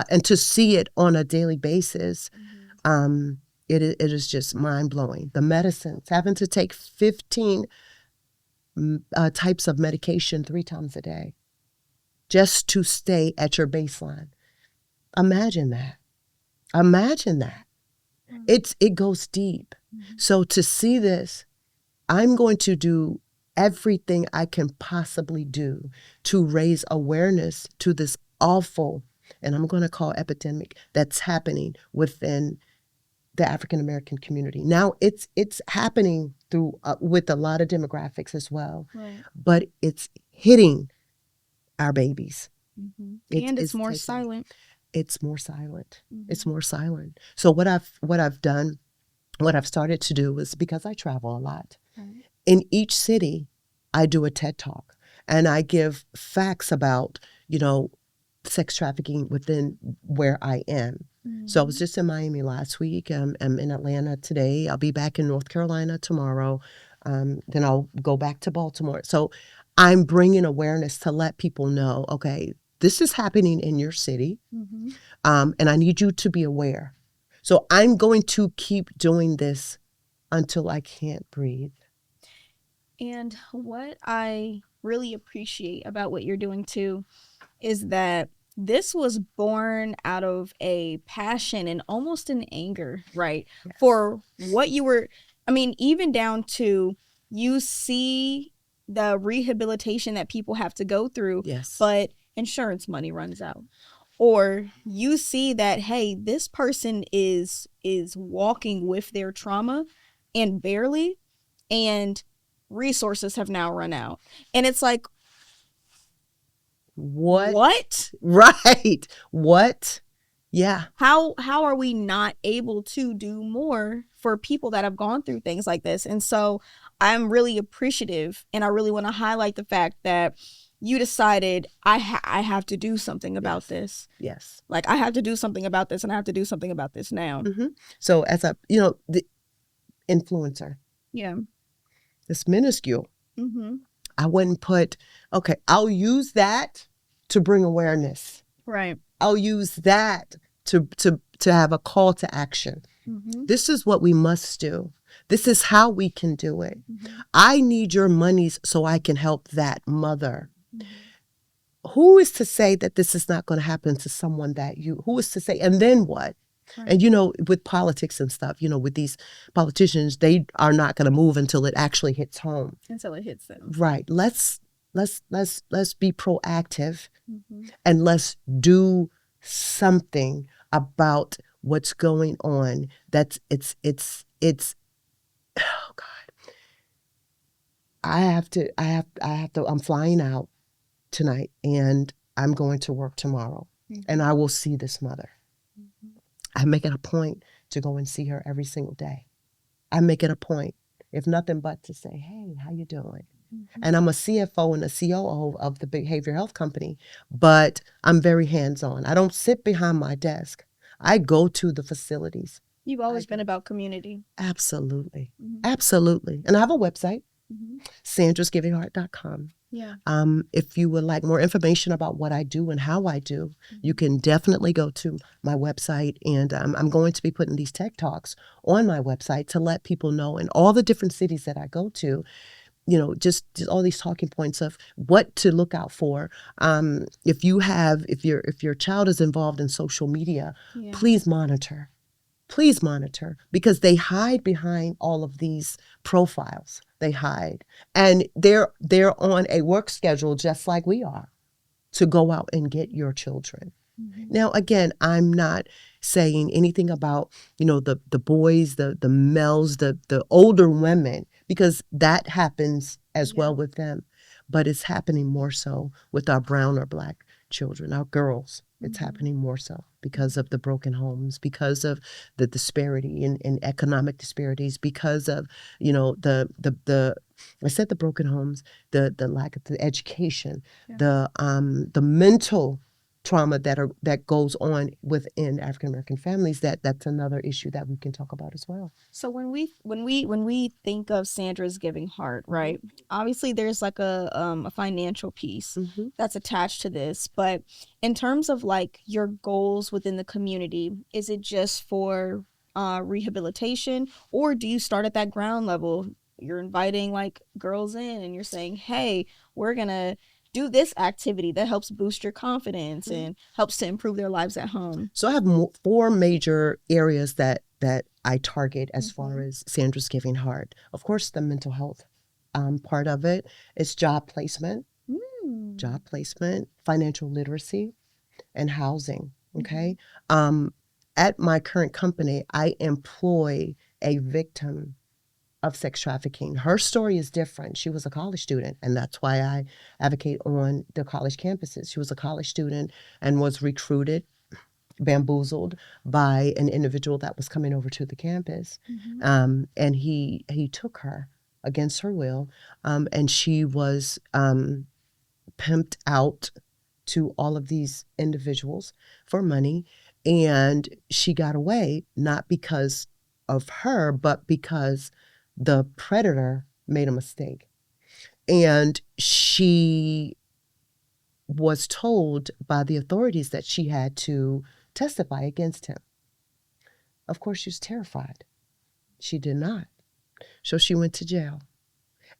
Speaker 2: And to see it on a daily basis, it is just mind blowing. The medicines, having to take 15 types of medication 3 times a day, just to stay at your baseline. Imagine that. It goes deep. So to see this, I'm going to do everything I can possibly do to raise awareness to this awful, and I'm going to call epidemic, that's happening within the African American community. Now it's happening through with a lot of demographics as well, right. But it's hitting our babies.
Speaker 1: It's more silent.
Speaker 2: It's more silent. It's more silent. So what I've done, what I've started to do is, because I travel a lot, right. In each city, I do a TED Talk. and I give facts about, sex trafficking within where I am. So I was just in Miami last week. I'm in Atlanta today. I'll be back in North Carolina tomorrow. Then I'll go back to Baltimore. So I'm bringing awareness to let people know, okay, this is happening in your city, and I need you to be aware. So I'm going to keep doing this until I can't breathe.
Speaker 1: And what I really appreciate about what you're doing too is that this was born out of a passion and almost an anger, right?
Speaker 2: Yes.
Speaker 1: For what you were, even down to you see the rehabilitation that people have to go through,
Speaker 2: Yes.
Speaker 1: but insurance money runs out. Or you see that, hey, this person is walking with their trauma and barely, and resources have now run out. And it's like, what?
Speaker 2: Right. What? Yeah.
Speaker 1: How are we not able to do more for people that have gone through things like this? And so I'm really appreciative, and I really want to highlight the fact that you decided I have to do something about this.
Speaker 2: Yes.
Speaker 1: Like, I have to do something about this, and I have to do something about this now.
Speaker 2: So as a, the influencer.
Speaker 1: Yeah.
Speaker 2: It's minuscule. I wouldn't put, okay, I'll use that to bring awareness.
Speaker 1: Right.
Speaker 2: I'll use that to have a call to action. This is what we must do. This is how we can do it. I need your monies so I can help that mother. Who is to say that this is not going to happen to someone who is to say, and then what? Right. And with politics and stuff, with these politicians, they are not going to move until it actually hits home.
Speaker 1: Until it hits them. Right.
Speaker 2: Let's be proactive, and let's do something about what's going on. It's oh God. I have to I'm flying out tonight, and I'm going to work tomorrow, and I will see this mother. I make it a point to go and see her every single day. I make it a point, if nothing but to say, hey, how you doing? And I'm a CFO and a COO of the behavioral health company, but I'm very hands-on. I don't sit behind my desk. I go to the facilities.
Speaker 1: You've always been about community.
Speaker 2: Absolutely. Absolutely. And I have a website, sandrasgivingheart.com.
Speaker 1: Yeah.
Speaker 2: If you would like more information about what I do and how I do, you can definitely go to my website. And I'm going to be putting these tech talks on my website to let people know in all the different cities that I go to, just all these talking points of what to look out for. If your child is involved in social media, please monitor. Please monitor, because they hide behind all of these profiles. They hide, and they're on a work schedule just like we are to go out and get your children. Now, again, I'm not saying anything about the boys, the males, the older women, because that happens as well with them, but it's happening more so with our brown or black children, our girls. It's happening more so because of the broken homes, because of the disparity in economic disparities, because of the I said the broken homes, the lack of the education, the mental trauma that goes on within African American families. That's another issue that we can talk about as well.
Speaker 1: So when we think of Sandra's Giving Heart, right? Obviously, there's like a financial piece that's attached to this, but in terms of like your goals within the community, is it just for rehabilitation, or do you start at that ground level? You're inviting like girls in, and you're saying, "Hey, we're gonna do this activity that helps boost your confidence and helps to improve their lives at home."
Speaker 2: So I have 4 major areas that I target as far as Sandra's Giving Heart. Of course, the mental health part of it is job placement, financial literacy, and housing. Okay. At my current company, I employ a victim of sex trafficking. Her story is different. She was a college student, and that's why I advocate on the college campuses. She was a college student and was recruited, bamboozled by an individual that was coming over to the campus. And he took her against her will, and she was pimped out to all of these individuals for money. And she got away, not because of her, but because the predator made a mistake. And she was told by the authorities that she had to testify against him. Of course, she was terrified. She did not. So she went to jail.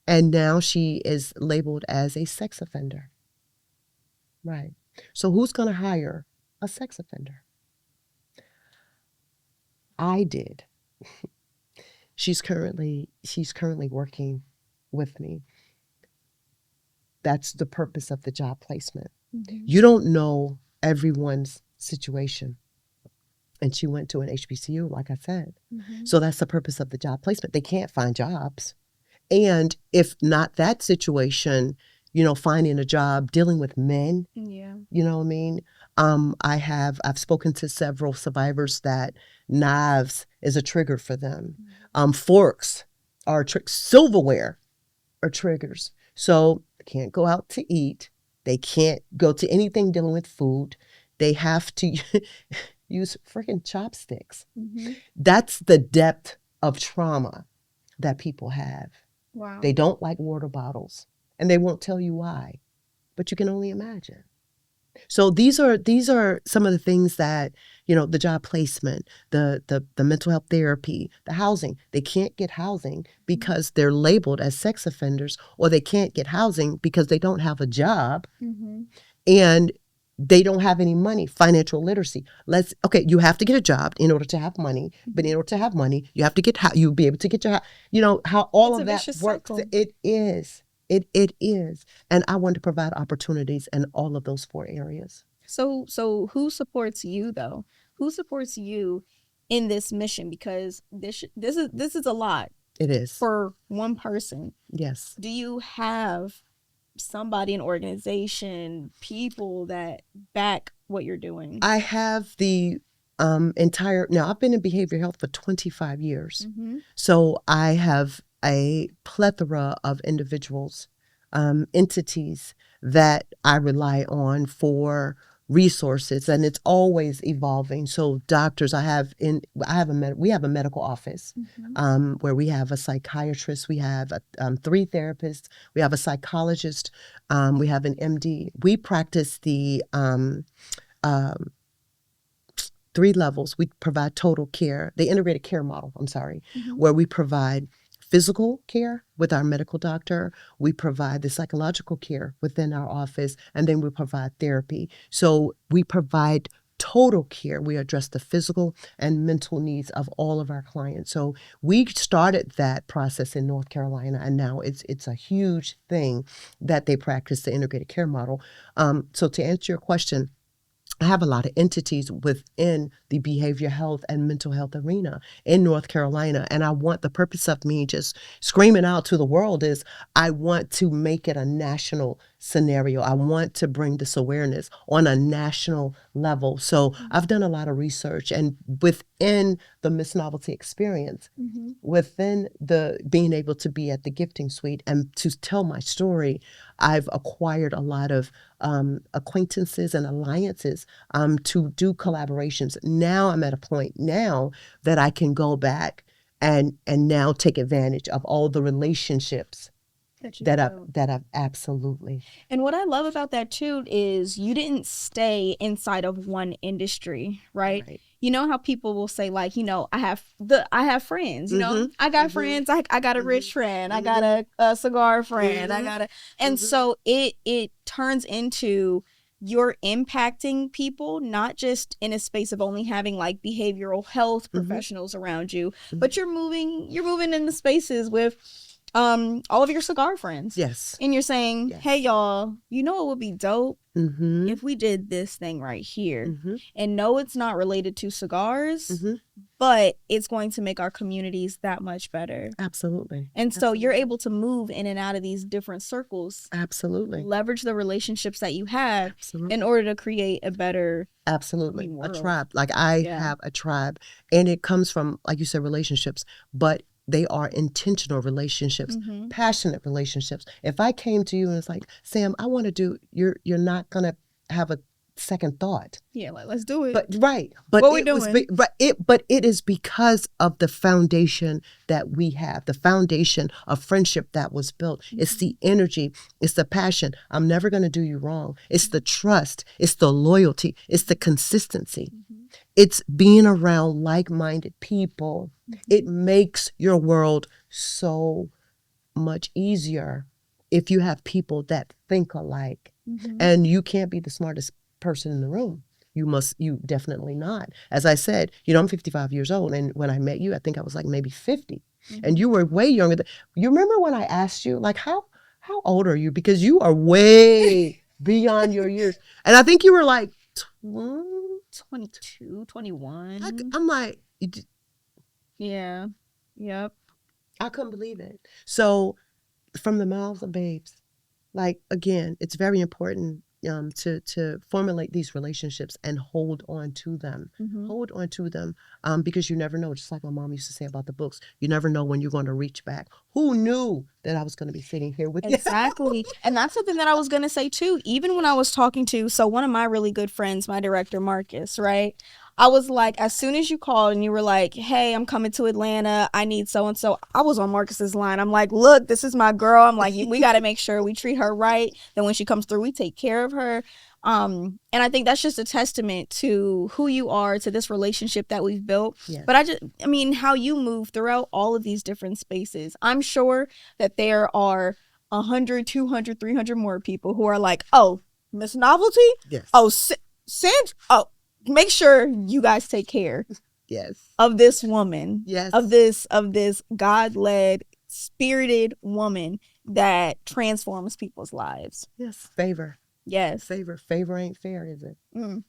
Speaker 2: And now she is labeled as a sex offender. Right. So who's going to hire a sex offender? I did. She's currently working with me. That's the purpose of the job placement. Mm-hmm. You don't know everyone's situation. And she went to an HBCU, like I said. Mm-hmm. So that's the purpose of the job placement. They can't find jobs. And if not that situation, finding a job, dealing with men, you know what I mean? I've spoken to several survivors that knives is a trigger for them. Forks are silverware are triggers. So they can't go out to eat. They can't go to anything dealing with food. They have to use freaking chopsticks. Mm-hmm. That's the depth of trauma that people have. Wow. They don't like water bottles, and they won't tell you why, but you can only imagine. So these are some of the things that, the job placement, the mental health therapy, the housing. They can't get housing because they're labeled as sex offenders, or they can't get housing because they don't have a job. Mm-hmm. And they don't have any money. Financial literacy. You have to get a job in order to have money, but in order to have money, you have to you'll be able to get your, how all of that works. Cycle. It is. It is. And I want to provide opportunities in all of those 4 areas.
Speaker 1: So who supports you though? Who supports you in this mission? Because this is a lot.
Speaker 2: It is.
Speaker 1: For one person.
Speaker 2: Yes.
Speaker 1: Do you have somebody, an organization, people that back what you're doing?
Speaker 2: I have the now I've been in behavioral health for 25 years. Mm-hmm. So I have a plethora of individuals, entities that I rely on for resources, and it's always evolving. So doctors, we have a medical office, mm-hmm. Where we have a psychiatrist, we have 3 therapists, we have a psychologist, we have an MD. We practice the 3 levels. We provide total care, the integrated care model, mm-hmm. where we provide physical care with our medical doctor, we provide the psychological care within our office, and then we provide therapy. So we provide total care. We address the physical and mental needs of all of our clients. So we started that process in North Carolina, and now it's a huge thing that they practice the integrated care model. So to answer your question, I have a lot of entities within the behavioral health and mental health arena in North Carolina. And I want, the purpose of me just screaming out to the world is I want to make it a national scenario. I want to bring this awareness on a national level. So I've done a lot of research, and within the Miss Novelty Experience, mm-hmm. within the being able to be at the gifting suite and to tell my story, I've acquired a lot of acquaintances and alliances to do collaborations. Now I'm at a point now that I can go back and now take advantage of all the relationships that I've absolutely.
Speaker 1: And what I love about that too is you didn't stay inside of one industry, right? You know how people will say, like, I have friends, mm-hmm. I got mm-hmm. friends, I got a rich friend, mm-hmm. I got a cigar friend, mm-hmm. And mm-hmm. so it turns into you're impacting people, not just in a space of only having like behavioral health professionals mm-hmm. around you, mm-hmm. but you're moving into spaces with all of your cigar friends.
Speaker 2: Yes.
Speaker 1: And you're saying, yes. Hey y'all, it would be dope mm-hmm. if we did this thing right here. Mm-hmm. And no, it's not related to cigars, mm-hmm. but it's going to make our communities that much better.
Speaker 2: Absolutely.
Speaker 1: And so you're able to move in and out of these different circles.
Speaker 2: Absolutely.
Speaker 1: Leverage the relationships that you have
Speaker 2: absolutely.
Speaker 1: In order to create a better
Speaker 2: absolutely
Speaker 1: world.
Speaker 2: A tribe. Like I have a tribe, and it comes from, like you said, relationships, but they are intentional relationships, passionate relationships. If I came to you and it's like, Sam, I want to do, you're not going to have a second thought.
Speaker 1: Yeah, like, let's do it.
Speaker 2: But right. But
Speaker 1: what we doing?
Speaker 2: But it is because of the foundation that we have, the foundation of friendship that was built. It's the energy, it's the passion. I'm never going to do you wrong. It's the trust, it's the loyalty, it's the consistency. It's being around like-minded people. It makes your world so much easier if you have people that think alike. And you can't be the smartest person in the room. You definitely not. As I said, I'm 55 years old, and when I met you, I think I was like maybe 50, and you were way younger. You remember when I asked you, like, how old are you? Because you are way beyond your years, and I think you were like
Speaker 1: 22, 21.
Speaker 2: I'm like,
Speaker 1: yeah, yep.
Speaker 2: I couldn't believe it. So, from the mouths of babes, like, again, it's very important to formulate these relationships and hold on to them. Hold on to them because you never know. Just like my mom used to say about the books, you never know when you're going to reach back. Who knew that I was going to be sitting here with you?
Speaker 1: Exactly. And that's something that I was going to say too. Even when I was talking to, so one of my really good friends, my director, Marques, right? I was like, as soon as you called and you were like, hey, I'm coming to Atlanta, I need so-and-so, I was on Marcus's line. I'm like, look, this is my girl. I'm like, we got to make sure we treat her right. Then when she comes through, we take care of her. And I think that's just a testament to who you are, to this relationship that we've built.
Speaker 2: Yes.
Speaker 1: But I mean, how you move throughout all of these different spaces. I'm sure that there are 100, 200, 300 more people who are like, oh, Miss Novelty?
Speaker 2: Yes.
Speaker 1: Oh, Sandra? Oh, make sure you guys take care of this woman, of this God-led, spirited woman that transforms people's lives.
Speaker 2: Yes. Favor.
Speaker 1: Yes.
Speaker 2: Favor ain't fair, is it? You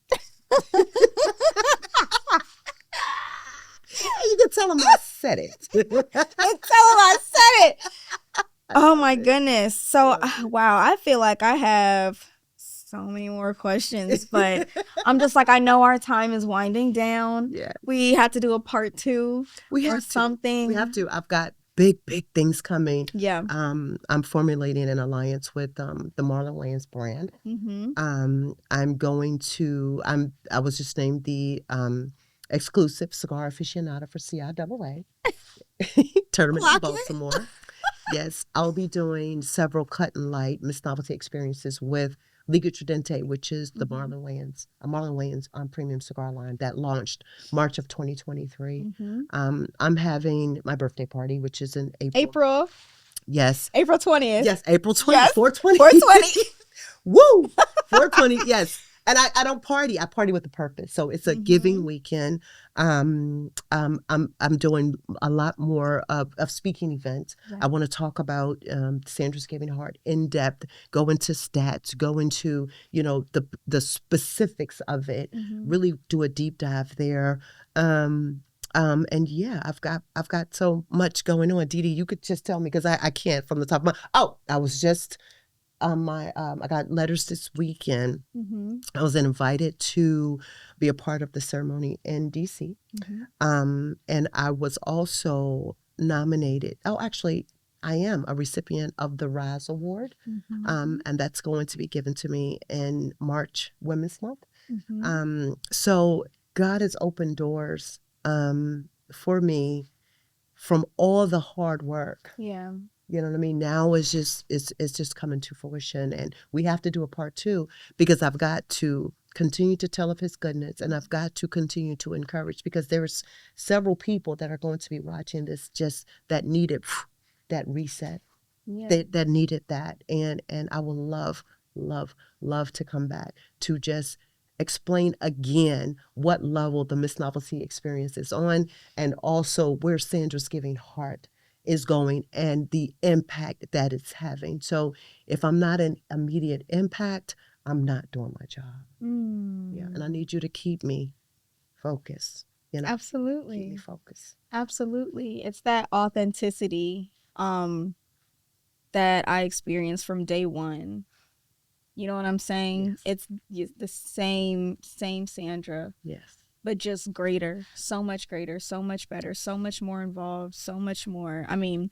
Speaker 2: can tell them I said it.
Speaker 1: Oh my goodness. So, wow, I feel like I have so many more questions, but I'm just like, I know our time is winding down.
Speaker 2: Yeah.
Speaker 1: We have to do a part 2 something.
Speaker 2: We have to. I've got big things coming.
Speaker 1: Yeah.
Speaker 2: I'm formulating an alliance with the Marlon Wayans brand. I was just named the exclusive cigar aficionado for CIAA tournament in Baltimore. Yes, I'll be doing several cut and light Miss Novelty experiences with Liga Tridente, which is the Marlon Wayans premium cigar line that launched March of 2023. I'm having my birthday party, which is in April. Yes.
Speaker 1: April 20th.
Speaker 2: Yes, April 20th.
Speaker 1: Yes.
Speaker 2: 420.
Speaker 1: 420.
Speaker 2: Woo! 420, yes. And I don't party. I party with a purpose. So it's a giving weekend. I'm doing a lot more of speaking events. Yeah. I want to talk about Sandra's Giving Heart in depth, go into stats, go into, the specifics of it, really do a deep dive there. And yeah, I've got so much going on. Dee Dee, you could just tell me because I can't from the top of my. Oh, I was just. I got letters this weekend. I was invited to be a part of the ceremony in DC. And I was also nominated. Oh, actually, I am a recipient of the Rise Award. And that's going to be given to me in March, Women's Month. So God has opened doors for me from all the hard work.
Speaker 1: Yeah.
Speaker 2: You know what I mean? Now it's just coming to fruition, and we have to do a part 2 because I've got to continue to tell of His goodness, and I've got to continue to encourage because there's several people that are going to be watching this just that needed that reset, that needed that, and I will love to come back to just explain again what level the Miss Novelty experience is on, and also where Sandra's Giving Heart is going and the impact that it's having. So if I'm not an immediate impact, I'm not doing my job. Yeah, and I need you to keep me focused.
Speaker 1: Absolutely.
Speaker 2: Keep me focused.
Speaker 1: Absolutely. It's that authenticity that I experienced from day one. You know what I'm saying?
Speaker 2: Yes.
Speaker 1: It's the same Sandra.
Speaker 2: Yes.
Speaker 1: but just greater, so much greater, so much better, so much more involved, so much more. I mean,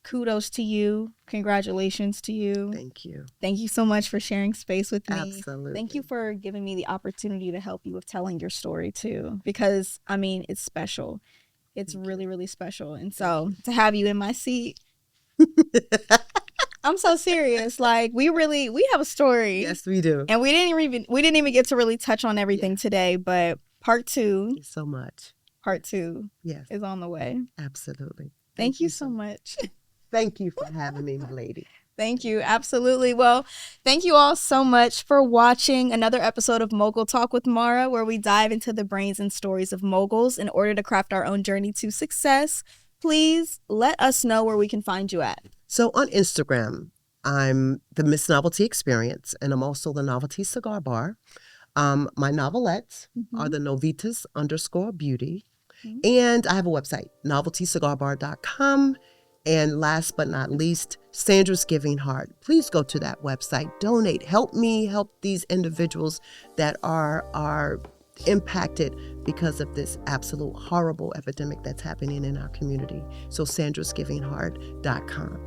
Speaker 1: kudos to you. Congratulations to you.
Speaker 2: Thank you.
Speaker 1: Thank you so much for sharing space with me.
Speaker 2: Absolutely.
Speaker 1: Thank you for giving me the opportunity to help you with telling your story too, because I mean, it's special. It's really, really special. And so to have you in my seat, I'm so serious. Like we have a story.
Speaker 2: Yes, we do.
Speaker 1: And we didn't even get to really touch on everything today, but part 2.
Speaker 2: Thank you so much.
Speaker 1: Part 2
Speaker 2: Yes.
Speaker 1: is on the way.
Speaker 2: Absolutely.
Speaker 1: Thank you so much.
Speaker 2: Thank you for having me, my lady.
Speaker 1: Thank you. Absolutely. Well, thank you all so much for watching another episode of Mogul Talk with Mara, where we dive into the brains and stories of moguls in order to craft our own journey to success. Please let us know where we can find you at.
Speaker 2: So on Instagram, I'm the Miss Novelty Experience, and I'm also the Novelty Cigar Bar. My novelettes are the Novitas_beauty. And I have a website, noveltycigarbar.com. And last but not least, Sandra's Giving Heart. Please go to that website, donate, help me help these individuals that are impacted because of this absolute horrible epidemic that's happening in our community. So sandrasgivingheart.com.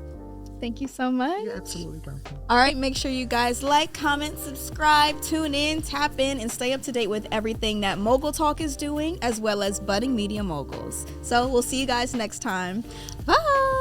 Speaker 1: Thank you so much.
Speaker 2: You're absolutely welcome.
Speaker 1: All right, make sure you guys like, comment, subscribe, tune in, tap in, and stay up to date with everything that Mogul Talk is doing, as well as budding media moguls. So we'll see you guys next time. Bye.